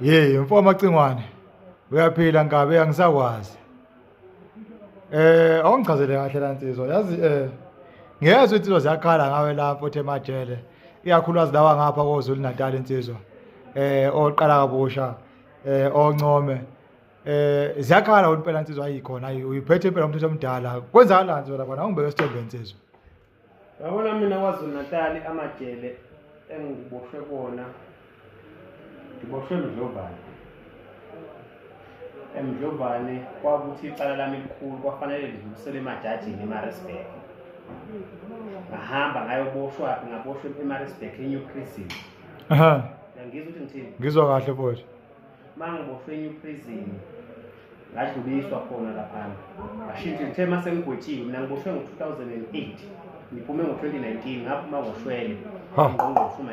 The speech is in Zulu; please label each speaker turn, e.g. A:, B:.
A: Ye, mfo amacingwane. Uyaphila Ngabe angisakwazi. Awungichazele kahle la nsizwa. Yazi ngiyezwe insizwa ziyakhala ngawe lapho othe amajele. Iyakhulukazi lawa ngapha koZulu Natal insizwa. Oqala kabusha, oncome. Ziyakhala impela insizwa ayikhona uyiphethe impela umuntu omdala. Kwenzakalani nje lapha ungibeke esithombeni insizwa.
B: Yabona mina kwaZulu Natal amajele engiboshwe bona. Ngiboshwe Emdlovane kwakuthi icala lami elikhulu kwafanele lidlulisele emajajini eMaritzburg. Ngahamba ngayoboshwa ngaboshwa eMaritzburg eNew Prison.
A: Aha.
B: Ngizwe ukuthi ngithini?
A: Ngizwa kahle futhi.
B: Mangiboshwe eNew Prison ngadluliswa khona lapha. Ngashintsha ngithe mase ngigwetshiwe mina ngiboshwe ngo-2008. Ngiphume ngo-2019 ngaphuma ngoshwele. Ngqongqoshe uma